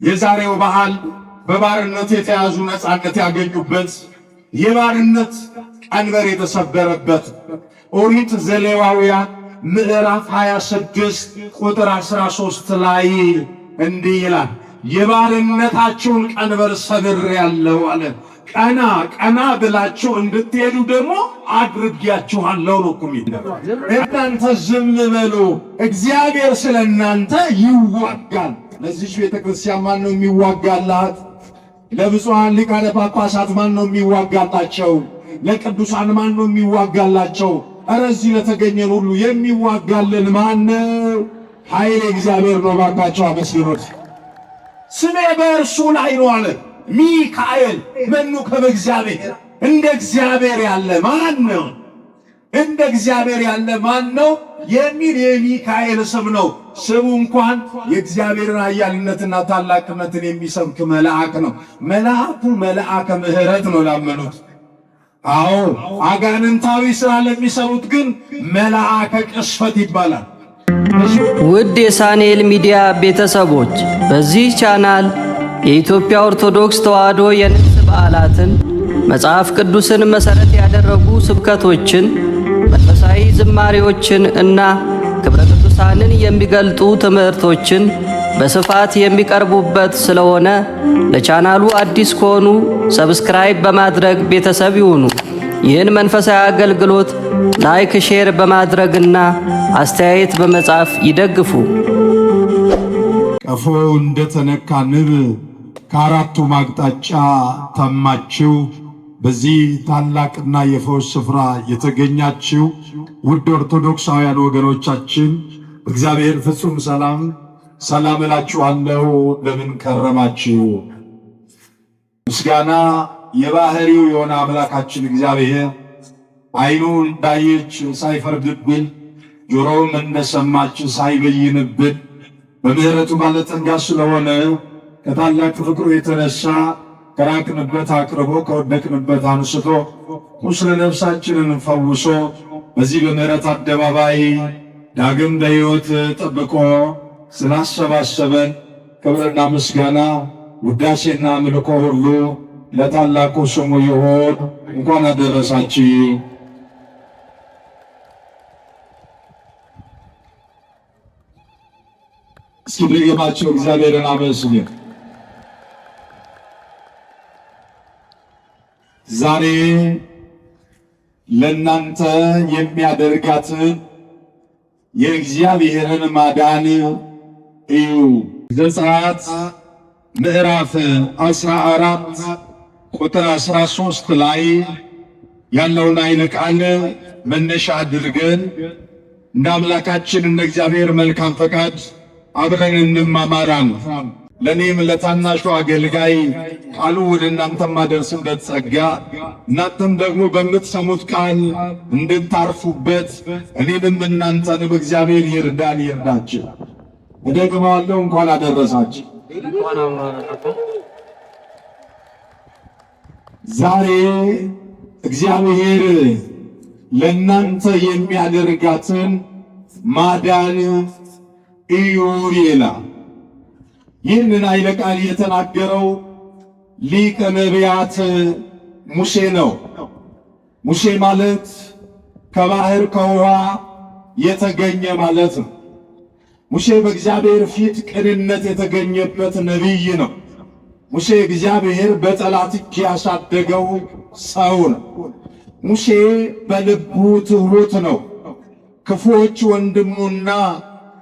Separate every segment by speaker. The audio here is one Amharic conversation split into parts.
Speaker 1: የዛሬው በዓል በባርነት የተያዙ ነፃነት ያገኙበት የባርነት ቀንበር የተሰበረበት ኦሪት ዘሌዋውያን ምዕራፍ 26 ቁጥር 13 ላይ እንዲህ ይላል፣ የባርነታችሁን ቀንበር ሰብሬአለሁ አለ። ቀና ቀና ብላችሁ እንድትሄዱ ደግሞ አድርጌያችኋለሁ ነው እኮ የሚለው። እናንተ ዝም በሉ፣ እግዚአብሔር ስለ እናንተ ይዋጋል። ለዚህ ቤተክርስቲያን ማን ነው የሚዋጋላት? ለብፁዓን ሊቃነ ጳጳሳት ማን ነው የሚዋጋላቸው? ለቅዱሳን ማን ነው የሚዋጋላቸው? ኧረ እዚህ ለተገኘን ሁሉ የሚዋጋልን ማን ነው? ኃይል እግዚአብሔር ነው። ባካቸው አመስግኑት። ስሜ በእርሱ ላይ ነው አለ ሚካኤል። መኑ ከመ እግዚአብሔር፣ እንደ እግዚአብሔር ያለ ማን ነው? እንደ እግዚአብሔር ያለ ማን ነው የሚል የሚካኤል ስም ነው። ስሙ እንኳን የእግዚአብሔርን ኃያልነትና ታላቅነትን የሚሰብክ መልአክ ነው። መልአኩ መልአከ ምሕረት ነው ላመኑት። አዎ አጋንንታዊ ሥራ ለሚሰሩት ግን መልአከ ቅስፈት ይባላል።
Speaker 2: ውድ የሳንኤል ሚዲያ ቤተሰቦች በዚህ ቻናል የኢትዮጵያ ኦርቶዶክስ ተዋሕዶ የንግስ በዓላትን፣ መጽሐፍ ቅዱስን መሠረት ያደረጉ ስብከቶችን፣ መንፈሳዊ ዝማሬዎችን እና ክብረ ቅዱሳንን የሚገልጡ ትምህርቶችን በስፋት የሚቀርቡበት ስለሆነ ለቻናሉ አዲስ ከሆኑ ሰብስክራይብ በማድረግ ቤተሰብ ይሁኑ። ይህን መንፈሳዊ አገልግሎት ላይክ፣ ሼር በማድረግና አስተያየት በመጻፍ ይደግፉ።
Speaker 1: ቀፎ እንደተነካ ንብ ከአራቱ ማቅጣጫ ታማችሁ በዚህ ታላቅና የፈውስ ስፍራ የተገኛችሁ ውድ ኦርቶዶክሳውያን ወገኖቻችን እግዚአብሔር ፍጹም ሰላም እላችኋለሁ። ለምን ከረማችሁ? ምስጋና የባህሪው የሆነ አምላካችን እግዚአብሔር ዓይኑ እንዳየች ሳይፈርድብን፣ ጆሮውም እንደሰማች ሳይበይንብን በምሕረቱ ባለጠጋ ስለሆነ ከታላቅ ፍቅሩ የተነሳ ከራቅንበት አቅርቦ ከወደቅንበት አንስቶ ቁስለ ነፍሳችንን ፈውሶ በዚህ በምሕረት አደባባይ ዳግም በሕይወት ጠብቆ ስላሰባሰበን ክብርና ምስጋና ውዳሴና አምልኮ ሁሉ ለታላቁ ስሙ ይሁን። እንኳን አደረሳችሁ። እስኪ ድገማችሁ እግዚአብሔርን አመስግኑ። ዛሬ ለእናንተ የሚያደርጋትን የእግዚአብሔርን ማዳን እዩ። ዘጸአት ምዕራፍ 14 ቁጥር 13 ላይ ያለውን ኃይለ ቃል መነሻ አድርገን እንደ አምላካችን እንደ እግዚአብሔር መልካም ፈቃድ አብረን እንማማራለን። ለእኔም ለታናሹ አገልጋይ ቃሉ ወደ እናንተ ማደርስበት ጸጋ፣ እናንተም ደግሞ በምትሰሙት ቃል እንድታርፉበት እኔንም እናንተንም እግዚአብሔር ይርዳችሁ። እደግመዋለሁ፣ እንኳን አደረሳችሁ። ዛሬ እግዚአብሔር ለእናንተ የሚያደርጋትን ማዳን እዩ ይላል። ይህንን ኃይለ ቃል የተናገረው ሊቀ ነቢያት ሙሴ ነው። ሙሴ ማለት ከባህር ከውሃ የተገኘ ማለት ነው። ሙሴ በእግዚአብሔር ፊት ቅንነት የተገኘበት ነቢይ ነው። ሙሴ እግዚአብሔር በጠላት እጅ ያሳደገው ሰው ነው። ሙሴ በልቡ ትሑት ነው። ክፉዎች ወንድሙና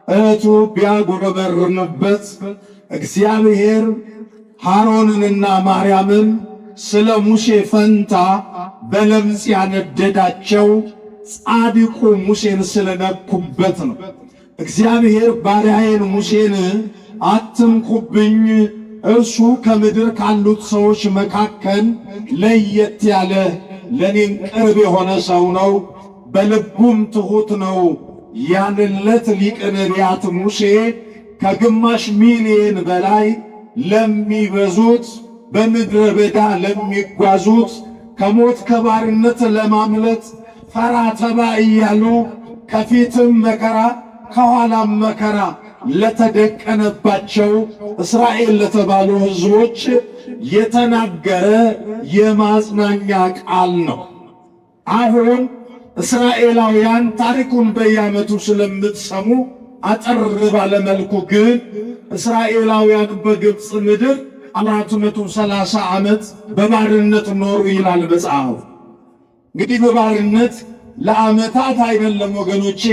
Speaker 1: እህቱ ቢያጉረመርሙበት እግዚአብሔር አሮንንና ማርያምን ስለ ሙሴ ፈንታ በለምጽ ያነደዳቸው ጻድቁ ሙሴን ስለነኩበት ነው። እግዚአብሔር ባሪያዬን ሙሴን አትንኩብኝ፣ እርሱ ከምድር ካሉት ሰዎች መካከል ለየት ያለ ለኔም ቅርብ የሆነ ሰው ነው፣ በልቡም ትሑት ነው ያንለት ሊቀ ነቢያት ሙሴ ከግማሽ ሚሊዮን በላይ ለሚበዙት በምድረ በዳ ለሚጓዙት ከሞት ከባርነት ለማምለጥ ፈራ ተባ እያሉ ከፊትም መከራ ከኋላም መከራ ለተደቀነባቸው እስራኤል ለተባሉ ሕዝቦች የተናገረ የማጽናኛ ቃል ነው። አሁን እስራኤላውያን ታሪኩን በየዓመቱ ስለምትሰሙ አጠር ባለመልኩ ግን እስራኤላውያን በግብፅ ምድር 430 ዓመት በባርነት ኖሩ ይላል መጽሐፉ። እንግዲህ በባርነት ለዓመታት አይደለም ወገኖቼ፣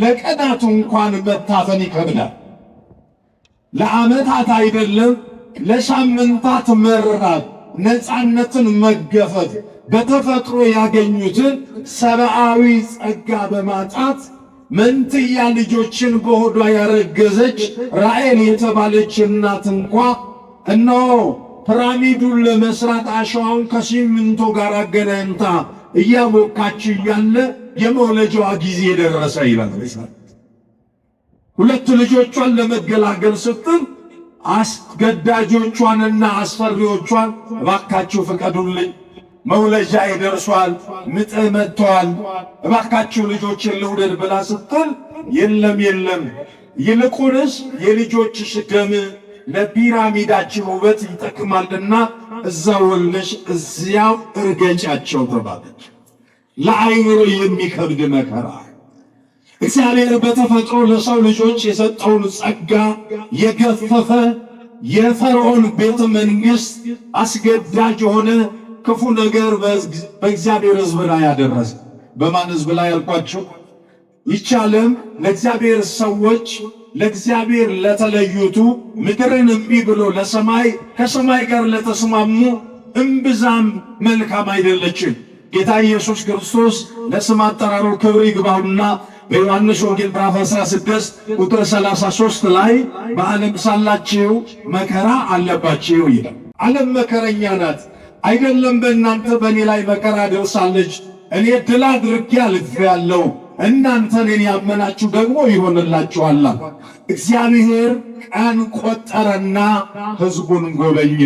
Speaker 1: ለቀናቱ እንኳን መታፈን ይከብዳል። ለዓመታት አይደለም ለሳምንታት መራብ፣ ነፃነትን መገፈት፣ በተፈጥሮ ያገኙትን ሰብአዊ ጸጋ በማጣት መንትያ ልጆችን በሆዷ ያረገዘች ራሔል የተባለች እናት እንኳ እነሆ ፒራሚዱን ለመስራት አሸዋውን ከሲሚንቶ ጋር አገናኝታ እያቦካች እያለ የመውለጃዋ ጊዜ ደረሰ ይላል። ሁለት ልጆቿን ለመገላገል ስትል አስገዳጆቿንና አስፈሪዎቿን እባካችሁ ፍቀዱልኝ፣ መውለጃ ይደርሷል፣ ምጥ መጥቷል፣ እባካችሁ ልጆችን ልውደድ ብላ ስትል የለም የለም፣ ይልቁንስ የልጆችሽ ደም ለፒራሚዳችን ውበት ይጠቅማልና እዛው ወልደሽ እዚያው እርገጫቸው ተባለች። ለአይምሮ የሚከብድ መከራ። እግዚአብሔር በተፈጥሮ ለሰው ልጆች የሰጠውን ጸጋ የገፈፈ የፈርዖን ቤተ መንግሥት አስገዳጅ የሆነ ክፉ ነገር በእግዚአብሔር ሕዝብ ላይ ያደረሰ። በማን ሕዝብ ላይ ያልኳቸው? ይቻለም ለእግዚአብሔር ሰዎች፣ ለእግዚአብሔር ለተለዩቱ፣ ምድርን እምቢ ብሎ ለሰማይ ከሰማይ ጋር ለተስማሙ እምብዛም መልካም አይደለችም። ጌታ ኢየሱስ ክርስቶስ ለስም አጠራሩ ክብር ይግባውና በዮሐንስ ወንጌል ምዕራፍ 16 ቁጥር 33 ላይ በዓለም ሳላችሁ መከራ አለባችሁ ይላል። ዓለም መከረኛ ናት። አይደለም በእናንተ በእኔ ላይ መከራ ደርሳለች፣ እኔ ድል አድርጌ አልፌአለሁ፣ እናንተ እኔን ያመናችሁ ደግሞ ይሆንላችኋል። እግዚአብሔር ቀን ቆጠረና ሕዝቡን ጎበኘ።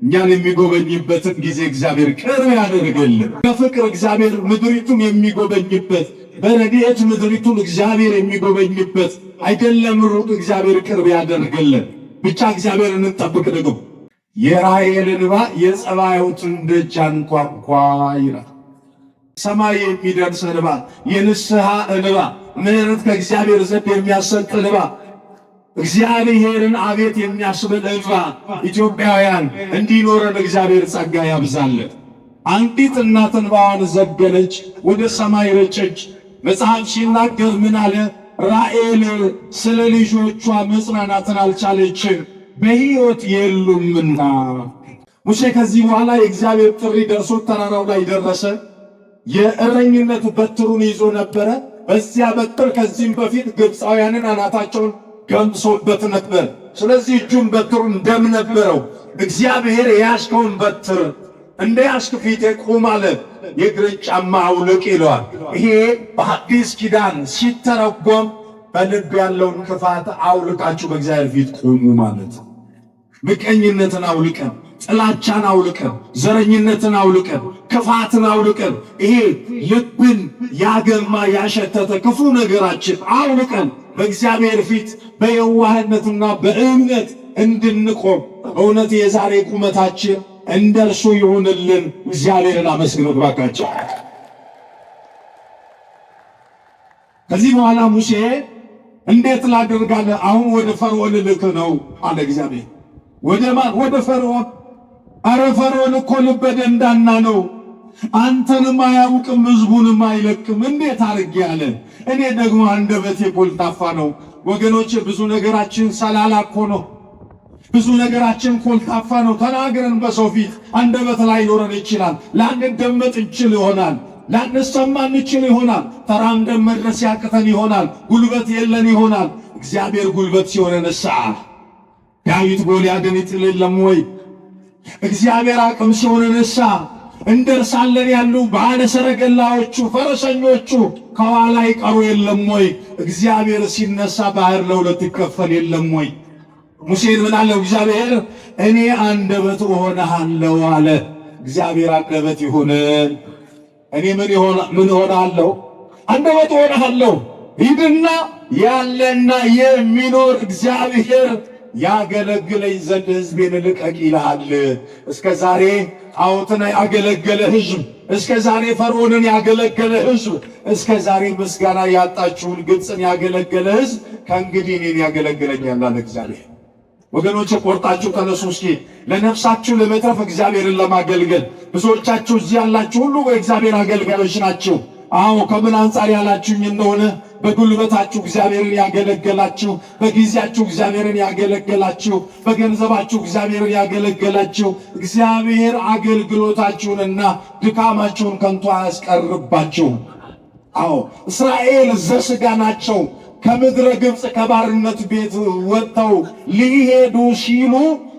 Speaker 1: እኛን የሚጎበኝበትን ጊዜ እግዚአብሔር ቅርብ ያደርግልን። በፍቅር እግዚአብሔር ምድሪቱን የሚጎበኝበት፣ በረድኤት ምድሪቱን እግዚአብሔር የሚጎበኝበት አይደለም ሩቅ እግዚአብሔር ቅርብ ያደርግልን። ብቻ እግዚአብሔርን እንጠብቅ። ደግሞ የራሔል እንባ የጸባዖትን ደጅ አንኳኳ ይላል። ሰማይ የሚደርስ እንባ፣ የንስሐ እንባ፣ ምሕረት ከእግዚአብሔር ዘንድ የሚያሰጥ እንባ፣ እግዚአብሔርን አቤት የሚያስብል እንባ ኢትዮጵያውያን እንዲኖረን እግዚአብሔር ጸጋ ያብዛለት። አንዲት እናት እንባዋን ዘገነች፣ ወደ ሰማይ ረጨች። መጽሐፍ ሲናገር ምን አለ? ራሔል ስለ ልጆቿ መጽናናትን አልቻለችም፣ በሕይወት የሉምና። ሙሴ ከዚህ በኋላ የእግዚአብሔር ጥሪ ደርሶ ተራራው ላይ ደረሰ። የእረኝነት በትሩን ይዞ ነበረ። በዚያ በትር ከዚህም በፊት ግብፃውያንን አናታቸውን ገምሶበት ነበር። ስለዚህ እጁን በትሩን ደም ነበረው። እግዚአብሔር የያዝከውን በትር እንደ ያዝክ ፊቴ ቁም አለ። የእግርን ጫማ አውልቅ ይለዋል። ይሄ በሐዲስ ኪዳን ሲተረጎም በልብ ያለውን ክፋት አውልቃችሁ በእግዚአብሔር ፊት ቁሙ ማለት። ምቀኝነትን አውልቀን፣ ጥላቻን አውልቀን፣ ዘረኝነትን አውልቀን፣ ክፋትን አውልቀን፣ ይሄ ልብን ያገማ ያሸተተ ክፉ ነገራችን አውልቀን በእግዚአብሔር ፊት በየዋህነትና በእምነት እንድንቆም እውነት የዛሬ ቁመታችን እንደርሱ ይሁንልን። እግዚአብሔርን አመስግኑት ባካቸው። ከዚህ በኋላ ሙሴ እንዴት ላደርጋለ? አሁን ወደ ፈርዖን ልክ ነው አለ እግዚአብሔር። ወደ ማን? ወደ ፈርዖን። አረ ፈርዖን እኮ ልበ ደንዳና ነው፣ አንተንም አያውቅም ሕዝቡንም አይለቅም። እንዴት አድርጌ አለ። እኔ ደግሞ አንደበቴ ኮልታፋ ነው። ወገኖቼ ብዙ ነገራችን ሰላላ እኮ ነው። ብዙ ነገራችን ኮልታፋ ነው። ተናግረን በሰው ፊት አንደበት ላይ ኖረን ይችላል። ላንደመጥ እንችል ይሆናል፣ ላንሰማ እንችል ይሆናል። ተራምደን መድረስ ያቅተን ይሆናል። ጉልበት የለን ይሆናል። እግዚአብሔር ጉልበት ሲሆነንሳ ዳዊት ጎልያድን ይጥል የለም ወይ? እግዚአብሔር አቅም ሲሆነንሳ እንደርሳለን ያሉ ባለ ሰረገላዎቹ ፈረሰኞቹ ከኋላ ይቀሩ የለም ወይ? እግዚአብሔር ሲነሳ ባህር ለሁለት ይከፈል የለም ወይ? ሙሴን ምን አለው እግዚአብሔር? እኔ አንደበት እሆንሃለሁ አለ። እግዚአብሔር አንደበት ይሁን። እኔ ምን እሆንሃለሁ? አንደበት እሆንሃለሁ። ሂድና ያለና የሚኖር እግዚአብሔር ያገለግለኝ ዘንድ ሕዝቤን ልቀቅ ይልሃል። እስከ ዛሬ ጣዖትን ያገለገለ ሕዝብ፣ እስከ ዛሬ ፈርዖንን ያገለገለ ሕዝብ፣ እስከ ዛሬ ምስጋና ያጣችውን ግብፅን ያገለገለ ሕዝብ ከእንግዲህ እኔን ያገለግለኛል አለ እግዚአብሔር። ወገኖች ቆርጣችሁ ተነሱ እስኪ ለነፍሳችሁ ለመትረፍ እግዚአብሔርን ለማገልገል። ብዙዎቻችሁ እዚህ ያላችሁ ሁሉ የእግዚአብሔር አገልጋዮች ናችሁ። አዎ ከምን አንጻር ያላችሁኝ እንደሆነ በጉልበታችሁ እግዚአብሔርን ያገለገላችሁ፣ በጊዜያችሁ እግዚአብሔርን ያገለገላችሁ፣ በገንዘባችሁ እግዚአብሔርን ያገለገላችሁ፣ እግዚአብሔር አገልግሎታችሁንና ድካማችሁን ከንቱ አያስቀርባችሁ። አዎ እስራኤል ዘሥጋ ናቸው። ከምድረ ግብፅ ከባርነት ቤት ወጥተው ሊሄዱ ሲሉ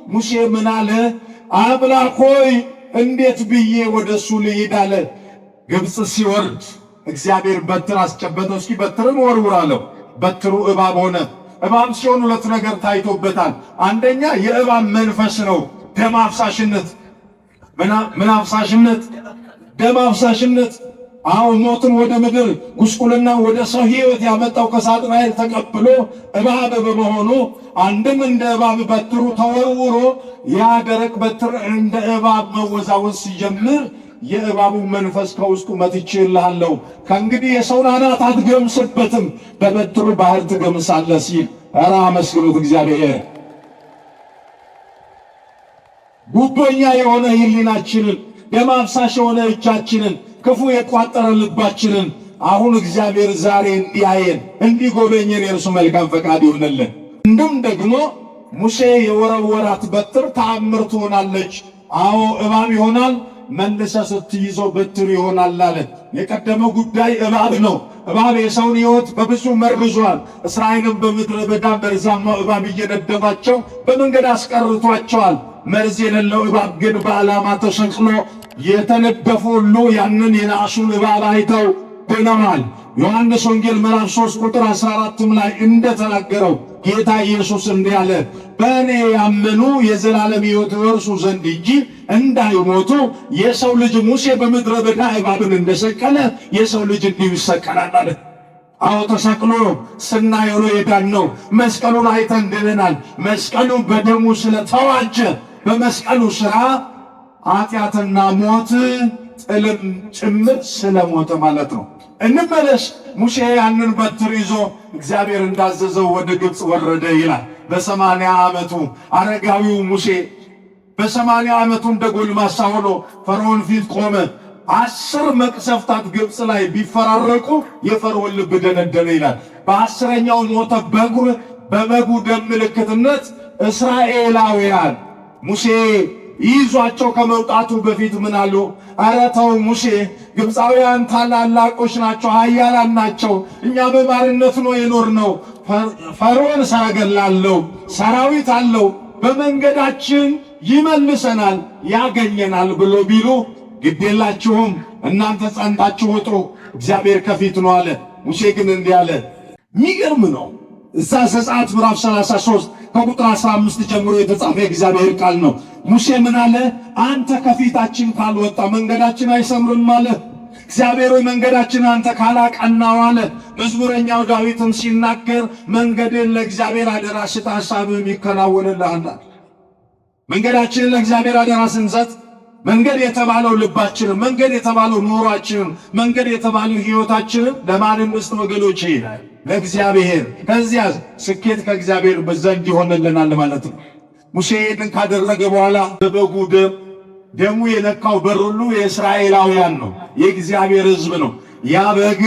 Speaker 1: ሙሴ ምን አለ? አምላክ ሆይ እንዴት ብዬ ወደሱ ልሂድ አለ። ግብፅ ሲወርድ እግዚአብሔር በትር አስጨበጠው። እስኪ በትርን ወርውር አለው። በትሩ እባብ ሆነ። እባብ ሲሆን ሁለት ነገር ታይቶበታል። አንደኛ የእባብ መንፈስ ነው፣ ደም አፍሳሽነት። ምን አፍሳሽነት? ደም አፍሳሽነት። አዎ ሞትን ወደ ምድር ጉስቁልና ወደ ሰው ሕይወት ያመጣው ከሳጥናኤል ተቀብሎ እባብ በመሆኑ አንድም እንደ እባብ በትሩ ተወርውሮ ያ ደረቅ በትር እንደ እባብ መወዛወዝ ሲጀምር የእባቡ መንፈስ ከውስጡ መትቼልሃለሁ፣ ከእንግዲህ የሰውን አናት አትገምስበትም፣ በበትሩ ባህር ትገምሳለህ ሲል ኧረ አመስግኑት እግዚአብሔር። ጉቦኛ የሆነ ሕሊናችንን፣ ደም አፍሳሽ የሆነ እጃችንን፣ ክፉ የቋጠረ ልባችንን አሁን እግዚአብሔር ዛሬ እንዲያየን እንዲጎበኘን የእርሱ መልካም ፈቃድ ይሆንልን። እንዲሁም ደግሞ ሙሴ የወረወራት በትር ተአምር ትሆናለች። አዎ እባብ ይሆናል፣ መልሰ ስትይዘው በትር ይሆናል አለ። የቀደመው ጉዳይ እባብ ነው። እባብ የሰውን ሕይወት በብዙ መርዟል። እስራኤልን በምድረ በዳ መርዛማው እባብ እየነደፋቸው በመንገድ አስቀርቷቸዋል። መርዝ የሌለው እባብ ግን በዓላማ ተሰቅሎ የተነደፉ ሁሉ ያንን የናሱን እባብ አይተው ድነዋል። ዮሐንስ ወንጌል ምዕራፍ 3 ቁጥር 14 ላይ እንደተናገረው ጌታ ኢየሱስ እንዲህ አለ፣ በእኔ ያመኑ የዘላለም ሕይወት ይወርሱ ዘንድ እንጂ እንዳይሞቱ የሰው ልጅ ሙሴ በምድረ በዳ እባብን እንደሰቀለ የሰው ልጅ እንዲሁ ይሰቀላል አለ። አዎ ተሰቅሎ ስናየው የዳነው መስቀሉን አይተን ድነናል። መስቀሉ በደሙ ስለተዋጀ በመስቀሉ ሥራ ኃጢአትና ሞት ጥልም ጭምር ስለሞተ ማለት ነው። እንመለስ። ሙሴ ያንን በትር ይዞ እግዚአብሔር እንዳዘዘው ወደ ግብፅ ወረደ ይላል። በ80 ዓመቱ አረጋዊው ሙሴ በ80 ዓመቱ እንደ ጎልማሳ ሆኖ ፈርዖን ፊት ቆመ። 10 መቅሰፍታት ግብፅ ላይ ቢፈራረቁ የፈርዖን ልብ ደነደነ ይላል። በ10ኛው ሞተ። በበጉ ደም ምልክትነት እስራኤላውያን ሙሴ ይዟቸው ከመውጣቱ በፊት ምን አሉ? ኧረ ተው ሙሴ፣ ግብፃውያን ታላላቆች ናቸው፣ ኃያላን ናቸው። እኛ በባርነት ነው የኖርነው። ፈርዖን ሰረገላ አለው፣ ሰራዊት አለው፣ በመንገዳችን ይመልሰናል፣ ያገኘናል ብሎ ቢሉ ግዴላችሁም፣ እናንተ ጸንታችሁ ውጡ፣ እግዚአብሔር ከፊት ነው አለ። ሙሴ ግን እንዲህ አለ። የሚገርም ነው። እዛ ዘጸአት ምዕራፍ 33 ከቁጥር 15 ጀምሮ የተጻፈ የእግዚአብሔር ቃል ነው። ሙሴ ምን አለ? አንተ ከፊታችን ካልወጣ መንገዳችን አይሰምርም አለ። እግዚአብሔር ሆይ መንገዳችን አንተ ካላቀናው አለ። መዝሙረኛው ዳዊትም ሲናገር መንገድን ለእግዚአብሔር አደራ ስጥ፣ ሐሳብህም ይከናወንልሃል። መንገዳችንን ለእግዚአብሔር አደራ ስንሰጥ መንገድ የተባለው ልባችንን፣ መንገድ የተባለው ኑሯችንን፣ መንገድ የተባለው ሕይወታችንን ለማን እንስጥ ወገኖቼ? ለእግዚአብሔር። ከዚያ ስኬት ከእግዚአብሔር ዘንድ ይሆንልናል ማለት ነው። ሙሴ ይህንን ካደረገ በኋላ በበጉ ደሙ የነካው በር ሁሉ የእስራኤላውያን ነው፣ የእግዚአብሔር ሕዝብ ነው። ያ በግ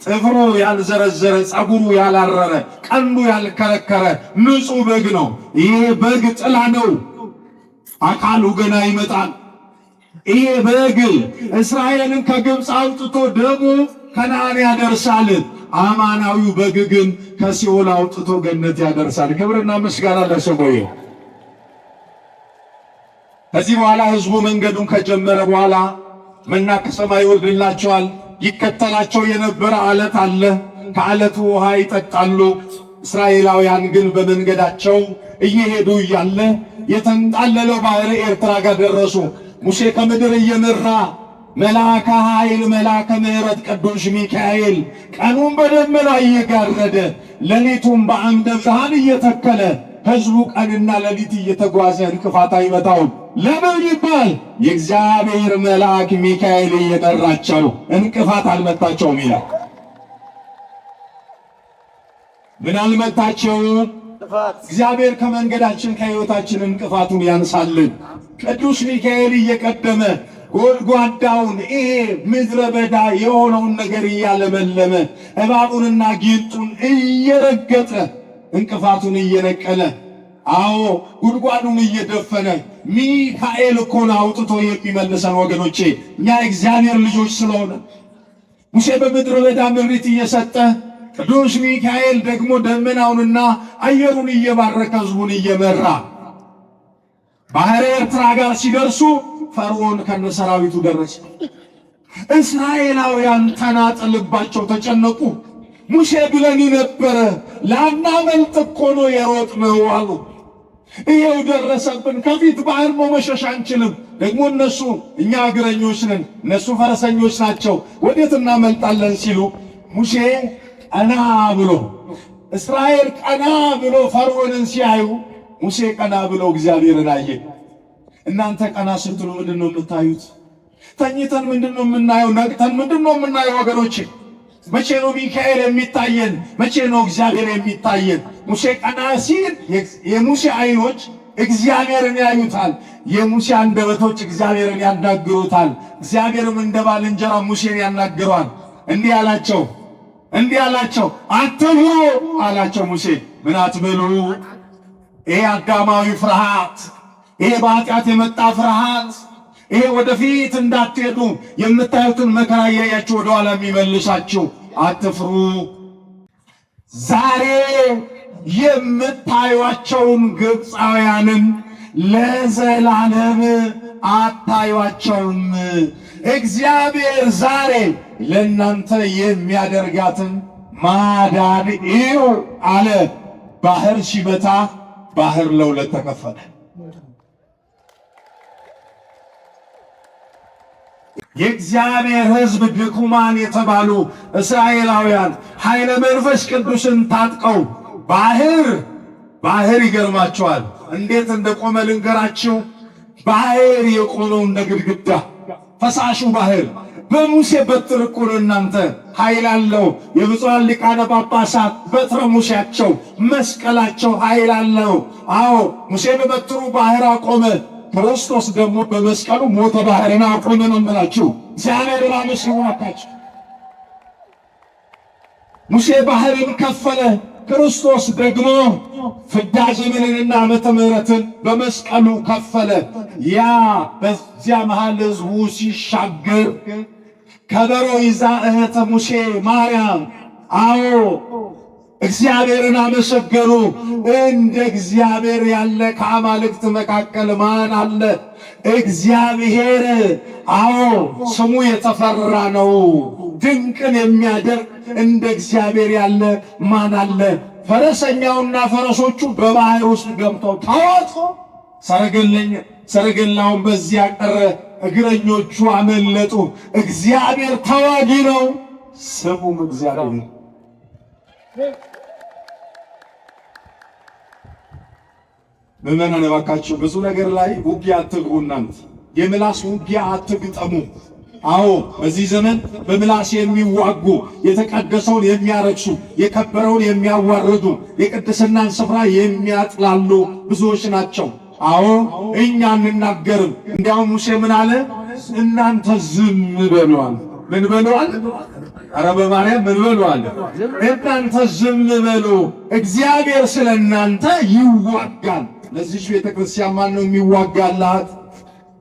Speaker 1: ጥፍሩ ያልዘረዘረ፣ ጸጉሩ ያላረረ፣ ቀንዱ ያልከረከረ ንጹሕ በግ ነው። ይሄ በግ ጥላ ነው፣ አካሉ ገና ይመጣል። ይሄ በግ እስራኤልን ከግብፅ አውጥቶ ደሙ ከነዓን ያደርሳል። አማናዊው በግ ግን ከሲኦል አውጥቶ ገነት ያደርሳል። ክብርና ምስጋና ለስሙ ይሁን። ከዚህ በኋላ ሕዝቡ መንገዱን ከጀመረ በኋላ መና ከሰማይ ይወርድላቸዋል። ይከተላቸው የነበረ አለት አለ። ከአለቱ ውሃ ይጠጣሉ። እስራኤላውያን ግን በመንገዳቸው እየሄዱ እያለ የተንጣለለው ባሕረ ኤርትራ ጋር ደረሱ። ሙሴ ከምድር እየመራ መልአከ ኃይል መልአከ ምሕረት ቅዱስ ሚካኤል ቀኑን በደመና እየጋረደ ሌሊቱን በአምደ ብርሃን እየተከለ ሕዝቡ ቀንና ሌሊት እየተጓዘ እንቅፋት አይመታውም። ለምን ይባል? የእግዚአብሔር መልአክ ሚካኤል እየጠራቸው እንቅፋት አልመታቸውም ይላል። ምን አልመታቸውም? እግዚአብሔር ከመንገዳችን ከሕይወታችን እንቅፋቱን ያንሳልን። ቅዱስ ሚካኤል እየቀደመ ጎድጓዳውን ይሄ ምድረ በዳ የሆነውን ነገር እያለመለመ እባቡንና ጊንጡን እየረገጠ እንቅፋቱን እየነቀለ ጉድጓዱን እየደፈነ ሚካኤል እኮ ነው አውጥቶ የሚመልሰን ወገኖቼ፣ እኛ እግዚአብሔር ልጆች ስለሆነ። ሙሴ በምድረ በዳ ምሪት እየሰጠ ቅዱስ ሚካኤል ደግሞ ደመናውንና አየሩን እየባረከ ሕዝቡን እየመራ ባሕረ ኤርትራ ጋር ሲደርሱ ፈርዖን ከነሰራዊቱ ደረሰ። እስራኤላውያን ተናጠልባቸው ተጨነቁ። ሙሴ ብለን ነበረ ላናመልጥ እኮ ነው የሮጥነው አሉ። ይሄው ደረሰብን፣ ከፊት ባሕር ነው መሸሽ አንችልም። ደግሞ እኛ እግረኞች ነን፣ እነሱ ፈረሰኞች ናቸው፣ ወዴት እናመልጣለን ሲሉ ሙሴ ቀና ብሎ እስራኤል ቀና ብሎ ፈርዖንን ሲያዩ ሙሴ ቀና ብሎ እግዚአብሔርን አየ። እናንተ ቀና ስትሉ ምንድነው የምታዩት? ተኝተን ምንድነው የምናየው? ነቅተን ምንድነው የምናየው? ወገኖቼ መቼ ነው ሚካኤል የሚታየን? መቼ ነው እግዚአብሔር የሚታየን? ሙሴ ቀና ሲል የሙሴ ዓይኖች እግዚአብሔርን ያዩታል፣ የሙሴ አንደበቶች እግዚአብሔርን ያናግሩታል። እግዚአብሔርም እንደ ባልንጀራ ሙሴን ያናግረዋል። እንዲህ አላቸው አትብሉ አላቸው። ሙሴ ምን አትብሉ? ይሄ አዳማዊ ፍርሃት፣ ይሄ በኃጢአት የመጣ ፍርሃት፣ ይሄ ወደፊት እንዳትሄዱ የምታዩትን መከራ እያያችሁ ወደኋላ የሚመልሳችሁ አትፍሩ። ዛሬ የምታዩቸውን ግብፃውያንን ለዘላለም አታዩቸውም። እግዚአብሔር ዛሬ ለእናንተ የሚያደርጋትን ማዳን እዩ አለ። ባህር ሲመታ ባህር ለሁለት ተከፈለ። የእግዚአብሔር ሕዝብ ድኩማን የተባሉ እስራኤላውያን ኃይለ መንፈስ ቅዱስን ታጥቀው ባህር ይገርማቸዋል። እንዴት እንደቆመ ልንገራችሁ። ባህር የቆመው እንደ ግድግዳ ፈሳሹ ባህር በሙሴ በትር እኮ ነው። እናንተ ኃይል አለው። የብፁዓን ሊቃነ ጳጳሳት በትረ ሙሴያቸው መስቀላቸው ኃይል አለው። ሙሴ በበትሩ ባህር አቆመ። ክርስቶስ ደግሞ በመስቀሉ ሞተ ባህርን አቆመ ነው የምላችሁ። እግዚአብሔር ባመስግናታችሁ። ሙሴ ባህርን ከፈለ። ክርስቶስ ደግሞ ፍዳ ዘመንንና ዓመተ ምሕረትን በመስቀሉ ከፈለ። ያ በዚያ መሃል ሕዝቡ ሲሻገር ከበሮ ይዛ እህተ ሙሴ ማርያም እግዚአብሔርን አመሰገኑ። እንደ እግዚአብሔር ያለ ከአማልክት መካከል ማን አለ? እግዚአብሔር ስሙ የተፈራ ነው። ድንቅን የሚያደርግ እንደ እግዚአብሔር ያለ ማን አለ? ፈረሰኛውና ፈረሶቹ በባህር ውስጥ ገብተው ታወጡ። ሰረገላውን በዚያ ቀረ፣ እግረኞቹ አመለጡ። እግዚአብሔር ተዋጊ ነው፣ ስሙም እግዚአብሔር ነው። ምዕመናን እባካችሁ ብዙ ነገር ላይ ውጊያ አትግቡ። እናንተ የምላስ ውጊያ አትግጠሙ። በዚህ ዘመን በምላስ የሚዋጉ የተቀደሰውን የሚያረክሱ የከበረውን የሚያዋርዱ የቅድስናን ስፍራ የሚያጥላሉ ብዙዎች ናቸው። እኛ እንናገርም። እንዲያውም ሙሴ ምን አለ? እናንተ ዝም በሏል። ምን በሏል? ኧረ በማርያም ምን በሏል? እናንተ ዝም በሉ፣ እግዚአብሔር ስለ እናንተ ይዋጋል። ለዚህ ቤተ ክርስቲያን ማን ነው የሚዋጋላት?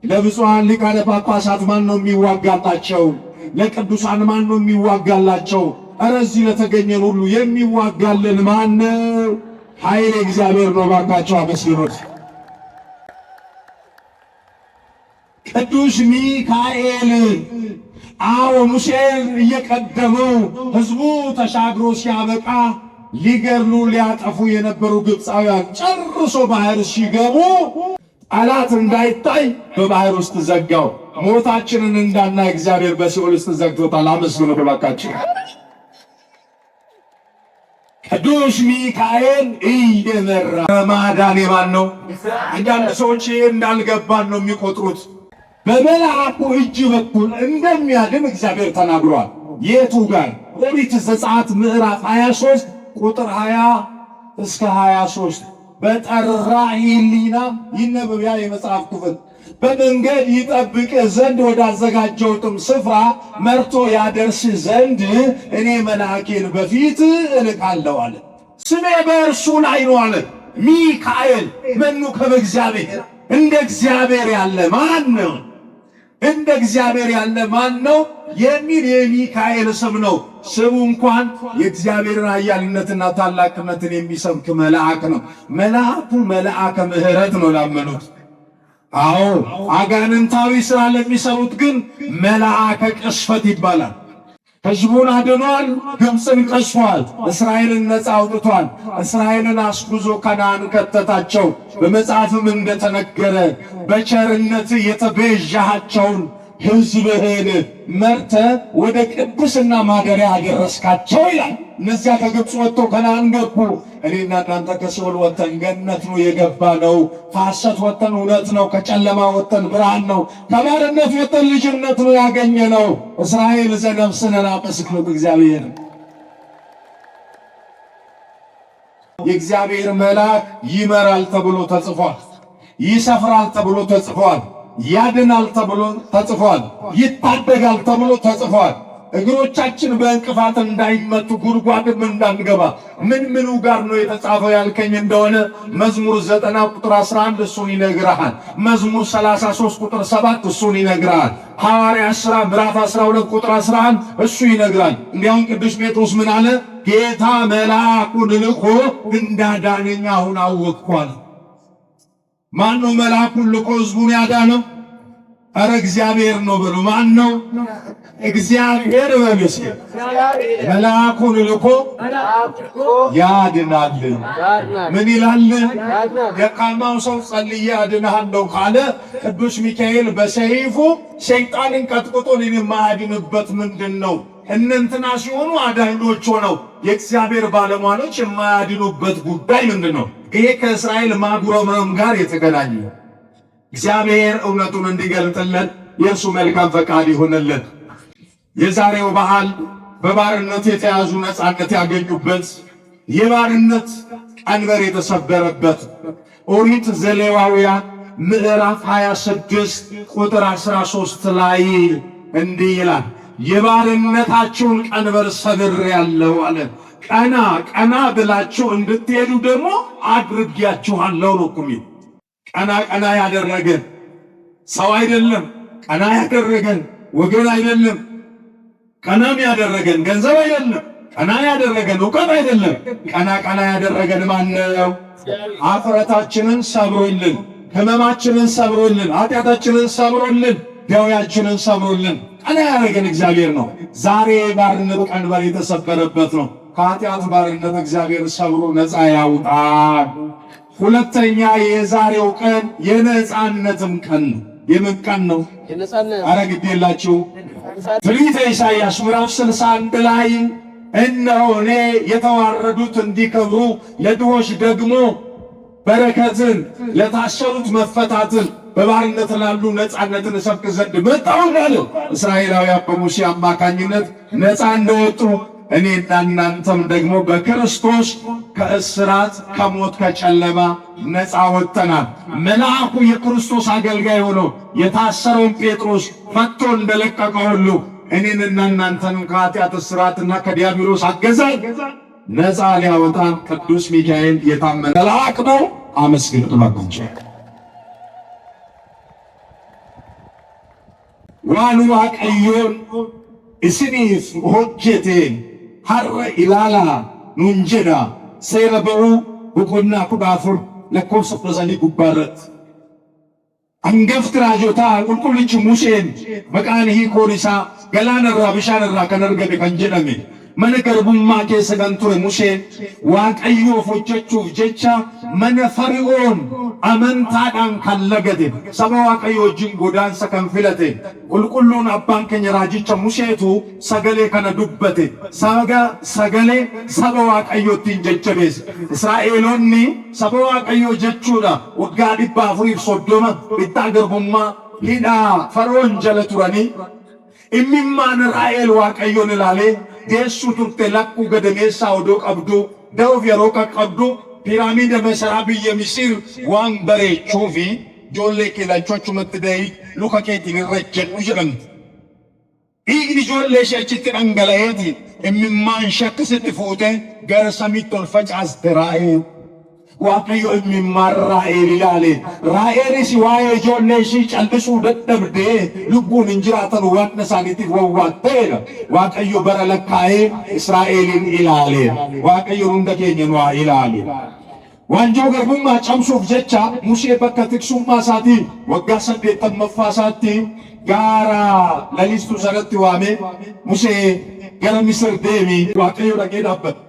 Speaker 1: ለብፁዓን ሊቃነ ጳጳሳት ማን ነው የሚዋጋላቸው? ለቅዱሳን ማን ነው የሚዋጋላቸው? ኧረ እዚህ ለተገኘን ሁሉ የሚዋጋልን ማን ነው? ኃይል እግዚአብሔር ነው። ባካቸው አመስግኑት። ቅዱስ ሚካኤል ሙሴን እየቀደመው ሕዝቡ ተሻግሮ ሲያበቃ ሊገድሉ ሊያጠፉ የነበሩ ግብፃውያን ጨርሶ ባህር ሲገቡ ጠላት እንዳይታይ በባህር ውስጥ ዘጋው። ሞታችንን እንዳናይ እግዚአብሔር በሲኦል ውስጥ ዘግቶታል። አመስግኑ ባካችሁ። ቅዱስ ሚካኤል እየመራ ማዳን የማን ነው? አንዳንድ ሰዎች እንዳልገባን ነው የሚቆጥሩት። በመልአኩ እጅ በኩል እንደሚያድን እግዚአብሔር ተናግሯል። የቱ ጋር? ኦሪት ዘጸአት ምዕራፍ 23 ቁጥር 20 እስከ 23 በጠራ ሕሊና ይነበብ ያ የመጽሐፍ ክፍል። በመንገድ ይጠብቅ ዘንድ ወዳዘጋጀሁትም ስፍራ መርቶ ያደርስ ዘንድ እኔ መልአኬን በፊት እልካለሁ አለ። ስሜ በእርሱ ላይ ነው አለ። ሚካኤል መኑ ከመ እግዚአብሔር፣ እንደ እግዚአብሔር ያለ ማን ነው? እንደ እግዚአብሔር ያለ ማን ነው የሚል የሚካኤል ስም ነው። ስሙ እንኳን የእግዚአብሔርን ኃያልነትና ታላቅነትን የሚሰብክ መልአክ ነው። መልአኩ መልአከ ምሕረት ነው ላመኑት። አዎ አጋንንታዊ ሥራ ለሚሰሩት ግን መልአከ ቅስፈት ይባላል። ሕዝቡን አድኗል፣ ግብፅን ቀስፏል፣ እስራኤልን ነፃ አውጥቷል። እስራኤልን አስጉዞ ከነዓን ከተታቸው። በመጽሐፍም እንደተነገረ በቸርነት የተቤዣሃቸውን ሕዝብህን መርተ ወደ ቅድስና ማደሪያ አደረስካቸው ይላል። እነዚያ ከግብፅ ወጥቶ ከነዓን ገቡ። እኔና እናንተ ከሲኦል ወጥተን ገነት ነው የገባ ነው። ከሐሰት ወጥተን እውነት ነው። ከጨለማ ወጥተን ብርሃን ነው። ከባርነት ወጥተን ልጅነት ነው ያገኘ ነው። እስራኤል ዘነፍስነን አመስግኑት እግዚአብሔር። የእግዚአብሔር መልአክ ይመራል ተብሎ ተጽፏል። ይሰፍራል ተብሎ ተጽፏል። ያድናል ተብሎ ተጽፏል። ይታደጋል ተብሎ ተጽፏል። እግሮቻችን በእንቅፋት እንዳይመቱ ጉድጓድም እንዳንገባ ምኑ ጋር ነው የተጻፈው ያልከኝ እንደሆነ መዝሙር 90 ቁጥር 11 እሱን ይነግርሃል። መዝሙር 33 ቁጥር 7 እሱን ይነግርሃል። ሐዋርያት ሥራ ምዕራፍ 12 ቁጥር 11 እሱ ይነግራል። እንዲያውም ቅዱስ ጴጥሮስ ምን አለ? ጌታ መልአኩን ልኮ እንዳዳነኝ አሁን አወቅኩ አለ። ማን ነው መልአኩን ልኮ ሕዝቡን ያዳነው? አረ እግዚአብሔር ነው ብሎ ማን ነው? እግዚአብሔር በልስ መልአኩን ልኮ ያድናል። ምን ይላል? ደካማው ሰው ጸልዬ አድንሃለሁ ካለ ቅዱስ ሚካኤል በሰይፉ ሰይጣንን ቀጥቅጦ የማያድንበት ምንድን ነው? እነንትና ሲሆኑ አዳኞች ሆነው የእግዚአብሔር ባለሟሎች የማያድኑበት ጉዳይ ምንድን ነው? ይሄ ከእስራኤል ማጉረምረም ጋር የተገናኘ እግዚአብሔር እውነቱን እንዲገልጥልን የእርሱ መልካም ፈቃድ ይሆንልን። የዛሬው በዓል በባርነት የተያዙ ነፃነት ያገኙበት፣ የባርነት ቀንበር የተሰበረበት ኦሪት ዘሌዋውያን ምዕራፍ 26 ቁጥር 13 ላይ እንዲህ ይላል፣ የባርነታችሁን ቀንበር ሰብሬአለሁ አለ። ቀና ቀና ብላችሁ እንድትሄዱ ደግሞ አድርጌያችኋለሁ ነው እኮ። ቀና ቀና ያደረገን ሰው አይደለም። ቀና ያደረገን ወገን አይደለም። ቀናም ያደረገን ገንዘብ አይደለም። ቀና ያደረገን እውቀት አይደለም። ቀና ቀና ያደረገን ማነው? አፍረታችንን ሰብሮልን፣ ሕመማችንን ሰብሮልን፣ ኃጢአታችንን ሰብሮልን፣ ደዌያችንን ሰብሮልን ቀና ያደረገን እግዚአብሔር ነው። ዛሬ ባርነት ቀንበር የተሰበረበት ነው። ከኃጢአት ባርነት እግዚአብሔር ሰብሮ ነፃ ያውጣል። ሁለተኛ የዛሬው ቀን የነፃነትም ቀን ነው። የምን ቀን ነው? አረ ግድ የላችሁ ትንቢተ ኢሳይያስ ምዕራፍ 61 ላይ እነሆ እኔ የተዋረዱት እንዲከብሩ፣ ለድሆች ደግሞ በረከትን፣ ለታሰሩት መፈታትን፣ በባርነት ላሉ ነፃነትን እሰብክ ዘንድ መጣሁ እንዳለ እስራኤላውያን በሙሴ አማካኝነት ነፃ እንደወጡ እኔና እናንተም ደግሞ በክርስቶስ ከእስራት ከሞት ከጨለማ ነፃ ወጥተናል። መልአኩ የክርስቶስ አገልጋይ ሆኖ የታሰረውን ጴጥሮስ ፈቶ እንደለቀቀ ሁሉ እኔንና እናንተንም ከኃጢአት እስራትና ከዲያብሎስ አገዛዝ ነፃ ሊያወጣን ቅዱስ ሚካኤል የታመነ መልአክ ነው። አመስግኑ እባካችሁ። ዋኑ ዋቀዮን እስኒፍ ሆጀቴን ሀረ ኢላላ ኑንጀዳ seera ba'uu boqonnaa 14 lakkoofsa 13 gubbaarratti hangafti raajotaa qulqullichi Museen maqaan hiikoon isaa galaana irraa bishaan irraa kan argame kan jedhame mana garbummaa keessa kan ture Museen Waaqayyoof hojjechuuf jecha mana Fari'oon amantaadhaan kan lagate saba Waaqayyoo wajjin godaansa kan filate qulqulluun abbaan keenya raajicha Museetu sagalee kana dubbate sagalee saba Waaqayyoottiin jajjabeesse. Israa'eloonni saba Waaqayyoo jechuudha waggaa 430 bittaa garbummaa hidhaa Fari'oon jala turanii imimmaan Israa'el Waaqayyoon ilaalee deessuu turte lakkuu gadameessaa odoo qabdu da'uuf yeroo qaqqabdu piiraamiida masaraa biyya Misir waan bareechuufi ijoollee kilachuu achumatti da'ii luka keetiin irra jedhu jedhamti. Dhiigni ijoollee ishee achitti dhangala'eeti imimmaan ishee akkasitti fuutee gara samiitti ol facaaste Raaheel. Waaqayyo imimmaan Raaheel ilaale. Raa'eelis waa'ee ijoollee ishee callisuu dadhabdee lubbuun hin jiraatan waan isaaniitiif wawwaatteedha. Waaqayyo bara lakkaa'ee Israa'elin ilaale. Waaqayyo hunda keenya nu haa ilaale. Waanjoo garbummaa cabsuuf jecha Musee bakka tiksummaa isaatii waggaa 80ffaa isaatti gaara lalistuu sanatti waamee Musee gara Misir deemi Waaqayyo dhaqee dhaabbate.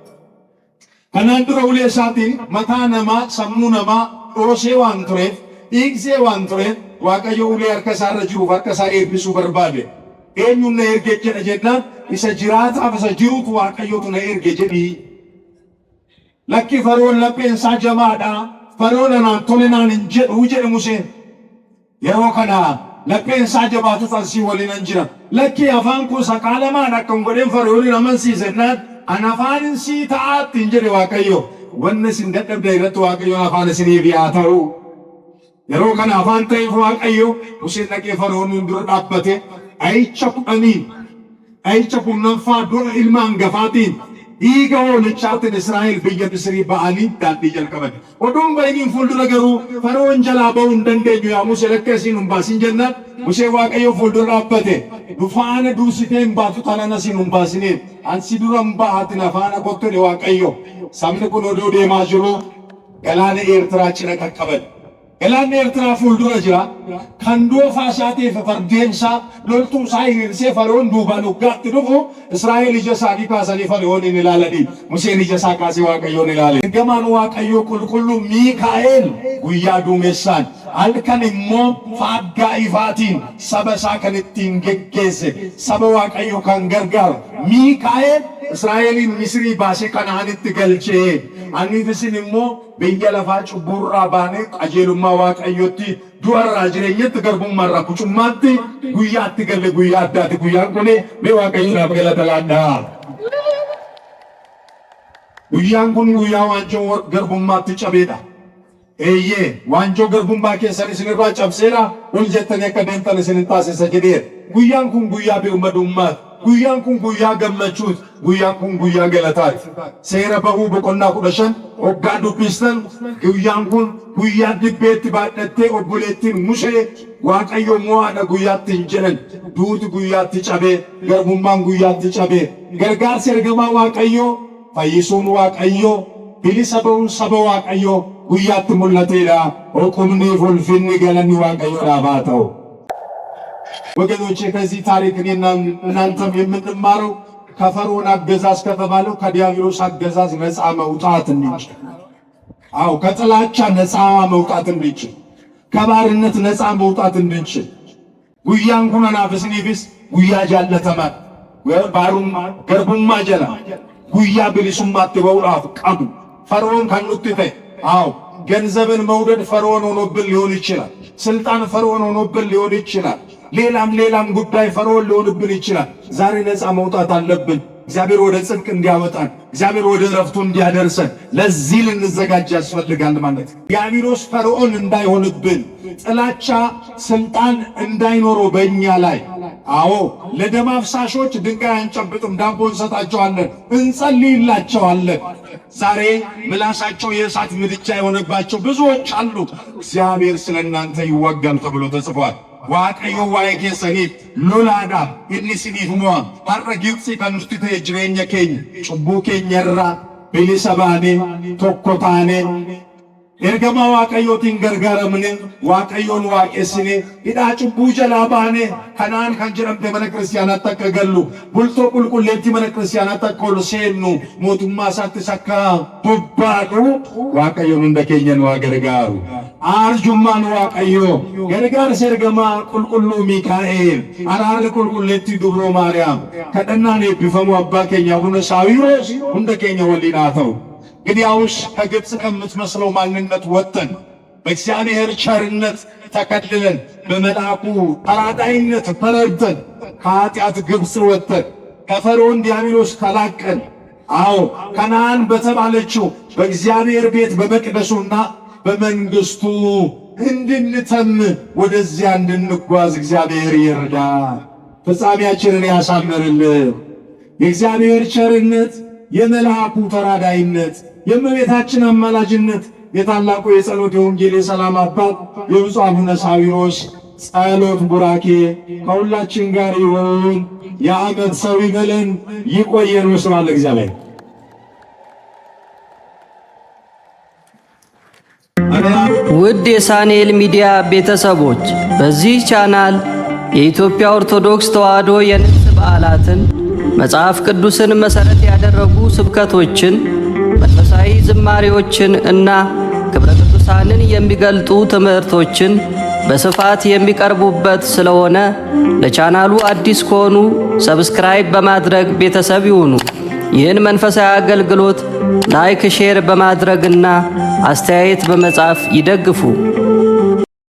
Speaker 1: Kanaan dura ulee isaatiin mataa namaa sammuu namaa dhoosee waan tureef dhiigsee waan tureef Waaqayyo ulee harka isaarra jiruuf harka isaa eebbisuu barbaade. Eenyuun na erge jedha jennaan isa jiraataaf isa jiruutu Waaqayyootu na erge jedhii. Lakki Fari'oon lapheen isaa jamaadha. Fari'oon anaan tolinaan hin jedhu jedhe Museen. Yeroo kana lapheen isaa jabaatu taasisii waliin hin jiran. Lakki afaan kun saqaalamaan akka hin godheen Fari'oonin amansiisennaan an afaan sii ta'aatti hin jedhe Waaqayyo. Wanni isin dadhabde irratti Waaqayyoon afaan isiniif haa ta'u. Yeroo kana afaan ta'eef Waaqayyo Museen dhaqee Fari'oonin dura dhaabbate ayicha kudhanii ayicha kurnaffaa dura ilma hangafaatiin dhiiga hoolichaatiin Israa'el biyya Misrii ba'anii daandii jalqaban. Oduun baay'een fuuldura garuu Fari'oon jalaa ba'uu hin dandeenyu yaa Musee lakka isiin hin baasin jennaan Musee Waaqayyo fuuldura dhaabbate dufaana dursitee hin baatu tanan asiin hin baasineen ansi dura hin ba'aatin afaana qottole Waaqayyo sabni kun oduu deemaa jiru galaana Eertiraa cina qaqqaban. Galaanni Eertiraa fuuldura jira kan doofaa isaatii fi fardeensaa loltuu isaa hiriirsee Fari'oon duubaan hoggaatti dhufu Israa'el ija isaanii kaasanii Fari'oonin ilaalanii Museen ija isaa kaasee Waaqayyoon ilaale. Ergamaan Waaqayyoo qulqulluu Miikaa'el guyyaa duumessaan halkan immoo faaggaa ifaatiin saba isaa kan ittiin geggeesse saba Waaqayyoo kan gargaaru Miikaa'el Israa'elin Misrii baasee Kanaanitti galchee aniifisin immoo biyya lafaa cubburraa baanee qajeelummaa Waaqayyootti du'arraa jireenyatti garbummaarraa kucummaatti guyyaatti galle guyyaa addaati. Guyyaan kun mee Waaqayyoodhaaf galata laadhaa. Guyyaan kun guyyaa waanjoo garbummaatti cabeedha. Eeyyee waanjoo garbummaa keessan isinirraa cabseera ol jettanii akka deemtan isin taasisa jedheera. Guyyaan kun guyyaa birmadummaati. Guyyaan kun guyyaa gammachuuti. Guyyaan kun guyyaa galataati. Seera bahuu boqonnaa 15 hoggaa dubbistan guyyaan kun guyyaa dibbeetti baadhattee obboleettiin Musee Waaqayyo mo'aadha guyyaatti hin jedhan. Duuti guyyaatti cabee garbummaan guyyaatti cabee gargaarsi ergamaa Waaqayyoo fayyisuun Waaqayyoo bilisa ba'uun saba Waaqayyoo guyyaatti mul'ateedha. Oqumniif ulfinni galanni Waaqayyoodhaaf haa ta'u. ወገኖቼ ከዚህ ታሪክ እኔና እናንተም የምንማረው ከፈርዖን አገዛዝ ከተባለው ከዲያብሎስ አገዛዝ ነፃ መውጣት እንችል። አዎ ከጥላቻ ነፃ መውጣት እንችል። ከባርነት ነፃ መውጣት እንችል። ጉያን ኩነና ፍስኒፍስ ጉያ ጃለተማን ባሩማ ገርቡማ ጀላ ጉያ ብሊሱማ ተበውራፍ ቀዱ ፈርዖን ካኑትተ አዎ ገንዘብን መውደድ ፈርዖን ሆኖብን ሊሆን ይችላል። ስልጣን ፈርዖን ሆኖብን ሊሆን ይችላል። ሌላም ጉዳይ ፈርዖን ሊሆንብን ይችላል። ዛሬ ነፃ መውጣት አለብን። እግዚአብሔር ወደ ጽድቅ እንዲያወጣን፣ እግዚአብሔር ወደ ረፍቱ እንዲያደርሰን ለዚህ ልንዘጋጅ ያስፈልጋል ማለት ነው። ዲያብሎስ ፈርዖን እንዳይሆንብን፣ ጥላቻ ስልጣን እንዳይኖረው በእኛ ላይ አዎ ለደም አፍሳሾች ድንጋይ አንጨብጥም፣ ዳቦ እንሰጣቸዋለን፣ እንጸልይላቸዋለን። ዛሬ ምላሳቸው የእሳት ምድጃ የሆነባቸው ብዙዎች አሉ። እግዚአብሔር ስለ እናንተ ይዋጋል ተብሎ ተጽፏል። Waaqayyo waa'ee keessaniif lolaadha inni isiniif mo'a. Har'a Gibxi kan nuti ta'e jireenya keenya cubbuu keenya irraa bilisa baanee tokko taanee ኤርገማ ዋቀዮቲን ገርጋረምኔ ዋቀዮን ዋቄስኔ ኢዳ ጭቡ ጀላ ባኔ ከናን ከንጅረምቴ መነ ክርስቲያናት ተከገሉ ቡልቶ ቁልቁሌቲ መነ ክርስቲያናት ተኮሉ ሴኑ ሞቱማ ሳት ሰካ ቡባዱ ዋቀዮን እንደከኘን ዋገርጋሩ አርጁማን ዋቀዮ ገርጋር ሴርገማ ቁልቁሉ ሚካኤል አራር ቁልቁሌቲ ዱብሮ ማርያም ከደናኔ ቢፈሙ አባ ከኛ ሁነ ሳዊሮስ እንደከኘ ወሊናተው እንግዲያውስ ከግብፅ ከምትመስለው ማንነት ወጥተን በእግዚአብሔር ቸርነት ተከልለን በመልአኩ ተራዳይነት ተረድተን ከኃጢአት ግብፅ ወጥተን ከፈርዖን ዲያብሎስ ተላቀን አዎ ከነዓን በተባለችው በእግዚአብሔር ቤት በመቅደሱና በመንግስቱ እንድንተም ወደዚያ እንድንጓዝ እግዚአብሔር ይርዳ፣ ፍጻሜያችንን ያሳምርልን። የእግዚአብሔር ቸርነት፣ የመልአኩ ተራዳይነት፣ የእመቤታችን አማላጅነት፣ የታላቁ የጸሎት የወንጌል የሰላም አባት የብፁዕ አቡነ ሳዊሮስ ጸሎት ቡራኬ ከሁላችን ጋር ይሁን። የዓመት ሰው ይበለን፣ ይቆየን። ወስብሐት ለእግዚአብሔር።
Speaker 2: ውድ የሳንኤል ሚዲያ ቤተሰቦች በዚህ ቻናል የኢትዮጵያ ኦርቶዶክስ ተዋሕዶ የንግስ በዓላትን፣ መጽሐፍ ቅዱስን መሠረት ያደረጉ ስብከቶችን፣ መንፈሳዊ ዝማሬዎችን እና ክብረ ቅዱሳንን የሚገልጡ ትምህርቶችን በስፋት የሚቀርቡበት ስለሆነ ለቻናሉ አዲስ ከሆኑ ሰብስክራይብ በማድረግ ቤተሰብ ይሁኑ። ይህን መንፈሳዊ አገልግሎት ላይክ፣ ሼር በማድረግና አስተያየት በመጻፍ ይደግፉ።